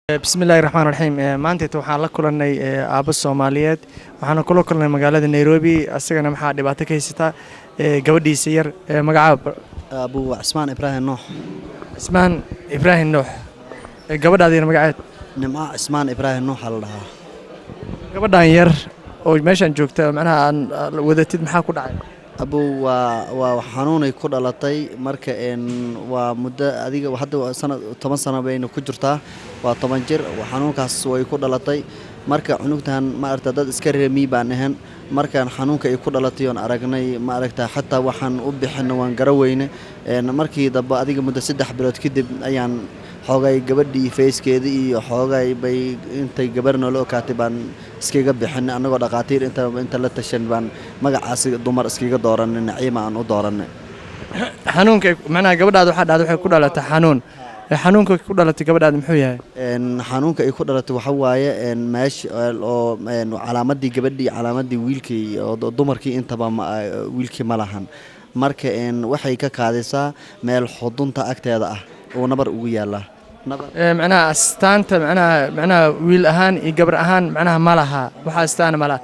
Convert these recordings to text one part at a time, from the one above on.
بسم الله الرحمن الرحيم maanta waxaan la kulanay aabo Soomaaliyeed waxaan kula kulnay magaalada Nairobi asagana maxaa dhibaato ka haysata gabadhiisa yar magacaaba أبو عثمان إبراهيم نوح. Ismaan Ibrahim Nuux gabadhaadina magaceed نما عثمان إبراهيم نوح الله. gabadhan yar oo meeshan joogta macnaha aan wadatid maxaa ku dhacay أبو وحنون يكون على طي مركا إن ومدة أديك وحده سنة 8 سنة بين كجرته وطبنجر وحنون كاس ويكون على طي مركا عنوتهن ما ارتداد إسكري مي بانهن مركا حنون كيكون على طيون أرجني ما أرجته حتى وحن أبحن وانجروينه إن مركي ضب أديك مدة 6 بلاد كده أيان حاجة جبردي فيس كذي حاجة بي أنت جبرنا لو كاتبان اسكيجا بحنا أنا قد قاتير أنت لا تشن بان ما قاعد دمر اسكيجا دوران النعيمة عنو دوران xanuunka macnaha gabadhaadu waxa dhacday waxay ku dhalatay xanuunka ku dhalatay gabadhaadu muxuu yahay إن حنونك يكون على توحواية إن ماش أو إن علامات دي جبردي علامات دي ويلكي أو دمر كي أنت بام ويلكي ملهن مركا إن وحي كقادسة مال حضن تأكتة هذا ونبر وياله macnaha astaanta macnaha wiil ahaan iyo gabar ahaan macnaha ma laha waxa astaan ma laha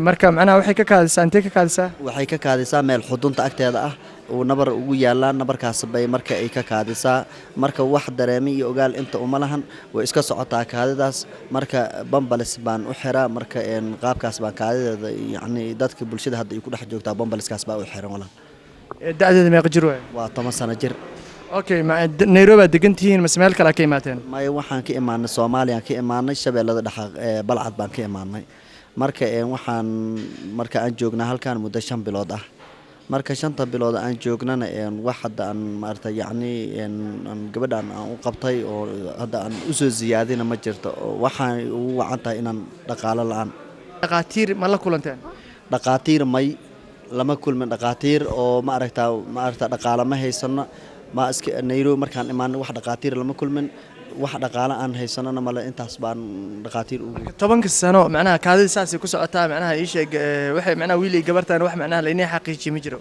marka macnaha waxay ka kaadisaa intee ka kaadisaa waxay ka kaadisaa meel xudunta agteeda ah oo nabar ugu yaala nabarkaas bay marka ay ka kaadisaa marka wax dareemi iyo ogaal inta uma lahan way iska socotaa kaadidaas marka bambalis baan u xiraa marka een qaabkaas baan kaadideeda yacni dadka bulshada hadda ay ku dhex joogtaa bambaliskaas baa u xiran walaal da'deeda meeqa jir waay waa 10 sano jir okay Nairobi aad degan tihiin mas meel kale ka imaateen may waxaan ka imaanay Soomaaliya ka imaanay shabeellada dhexe balcad baan ka imaanay marka waxaan marka aan joognaa halkaan muddo 5 bilood ah marka 5 bilood aan joognana wax hadda aan maartay yacni aan gabadhan aan u qabtay oo hadda aan u soo ziyaadina ma jirto waxaan ugu wacan tahay inaan dhaqaale la'aan dhaqaatiir ma la kulanteen dhaqaatiir may lama kulmin dhaqaatiir oo ma aragtaa dhaqaale ma haysano ما اسك نيرو مركان إيمان واحد قاتير لما كل من واحد قال عن هي سنة ملا أنت حسبان قاتير طبعا كسنة معناها كهذا الساسي كوسو أتا معناها إيش واحد معناها ويلي جبرتان واحد معناها ليني حقيقي مجرو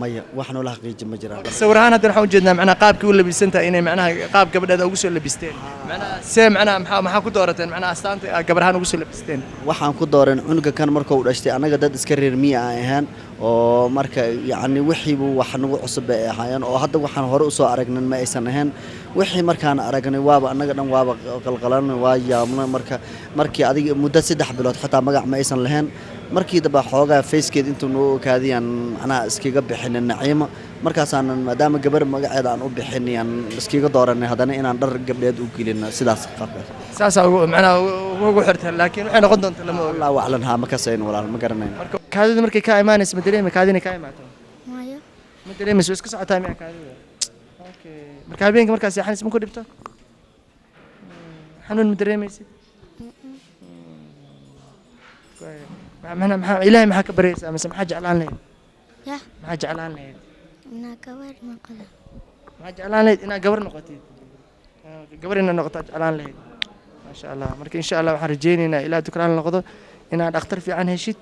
مية واحد ولا حقيقي مجرى سورهان هذا نحن جدنا معناها قاب كل بيسنتا إني معناها قاب قبل هذا وقصو اللي بيستين معناها سام معناها ما حكوا دورتين معناها استانت قبرهان وقصو اللي بيستين waxaan ku dooran cunuga kan markuu dhashtay anaga dad iska reer miya ahaan oo marka yaani wixii wax nagu cusub ay ahaayeen oo hadda waxaan hore u soo aragnay ma aysan ahayn wixii markaan aragnay waaba anaga dhan waaba qalqalan waa yaabna markii adiga muddo 3 bilood xataa magac ma aysan lahayn markii daba xoogaa facekeed intuu noo kaadiyaan macnaha iskiga bixin naciimo markaasaan maadaama gabar magaceeda aan u bixinayaan iskiga dooranay hadana inaan dhar gabdheed u gelino sidaas qaabkaas saasa macnaha ugu xirtaan laakiin waxay noqon doontaa lama la waclan ha ma ka sayn walaal ma garanayn kaadida markay ka imaanayso ma dareemi kaadina ka imaato maya ma dareemayso iska socotaa miya kaadida okay marka habeenka markaas yaxanis ma ku dhibto xanuun ma dareemaysid maxaa ilaahay maxaa ka baryaysaa mise maxaa jeclaan lahayd ya maxaa jeclaan lahayd inaa gabar noqdo maxaa jeclaan lahayd inaad gabar noqotid gabar inaad noqotaa jeclaan lahayd maasha allah marka insha allah waxaan rajaynaynaa ilaa dukraan noqdo inaad dhakhtar fiican heshid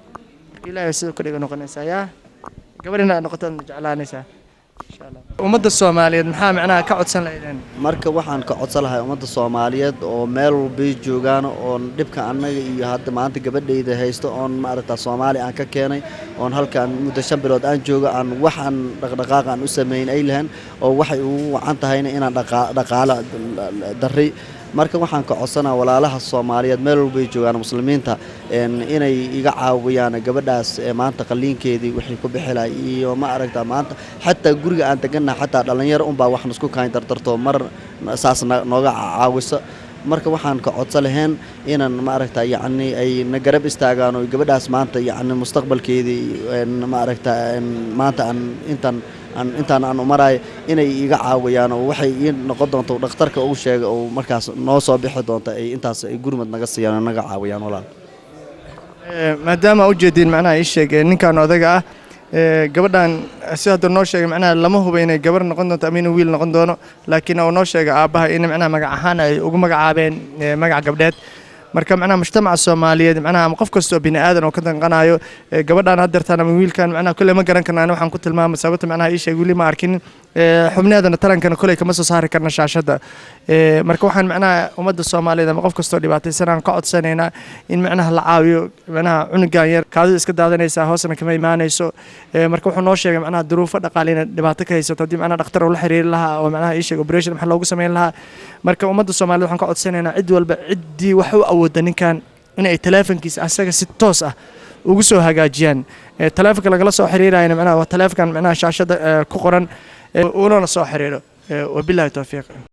ilaahay sidoo ka dhiga noqonaysaa yaa gabar inaad noqotaad jeclaanaysaa insha allah ummadda Soomaaliyeed maxaa macnaha ka codsan lahaydeen marka waxaan ka codsan lahaa ummadda Soomaaliyeed oo meel walba joogaan oo dhibka annaga iyo hadda maanta gabadhayda haysto oo ma aragtaa Soomaali aan ka keenay oo halkaan muddo 5 bilood aan jooga aan waxaan dhaqdhaqaaq aan u sameeyay ay lahayn oo waxay ugu wacan tahayna inaan dhaqaale darri marka waxaan ka codsanaa walaalaha Soomaaliyeed meel walba joogaan muslimiinta inay iga caawiyaan gabadhaas maanta qaliinkeedii wixii ku bixilay iyo ma aragtaa maanta xataa guriga aan tagana xataa dhalinyaro un baa wax isku kaan dardarto mar saas nooga caawiso marka waxaan ka codsan lahayn inaan ma aragtaa yacni ay na garab istaagaan oo gabadhaas maanta yacni mustaqbalkeedii ma aragtaa maanta intaan aan umaraay inay iga caawiyaan oo waxay ii noqon doonto dhakhtarka uu sheegay oo markaas noo soo bixi doonto ay intaas ay gurmad naga siiyaan naga caawiyaan walaal maadaama u jeedin macnaha ii sheegay ninkan odaga ah gabadhan si hadda noo sheegay macnaha lama hubo inay gabar noqon doonto ama inuu wiil noqon doono laakiin uu noo sheegay aabaha in macnaha magac ahaan ay ugu magacaabeen magac gabdheed marka macnaha mujtamaca Soomaaliyeed macnaha ama qof kasto bini aadan oo ka danqanayo gabadhan hadeertaan ama wiilkan macnaha kulli ma garan karnaa waxaan ku tilmaamay sababta macnaha ii sheeg wili ma arkin xubnaadana tarankana kulli kama soo saari karna shaashada marka waxaan macnaha ummadda Soomaaliyeed ama qof kasto dhibaataysan aan ka codsanayna in macnaha la caawiyo macnaha cunugan yar kaadu iska daadanaysa hoosna kama imaanayso marka wuxuu noo sheegay macnaha duruufo dhaqaaleena dhibaato ka haysato hadii macnaha dhakhtar uu la xiriiri lahaa oo macnaha ii sheeg operation waxa loogu sameyn lahaa marka ummadda Soomaaliyeed waxaan ka codsanaynaa cid walba ciddii wax u awooda ninkan in ay telefonkiisa asaga si toos ah ugu soo hagaajiyaan telefonka lagala soo xiriirayna macnaha waa telefonkan macnaha shaashada ku qoran una soo xiriiro wabillahi tawfiiq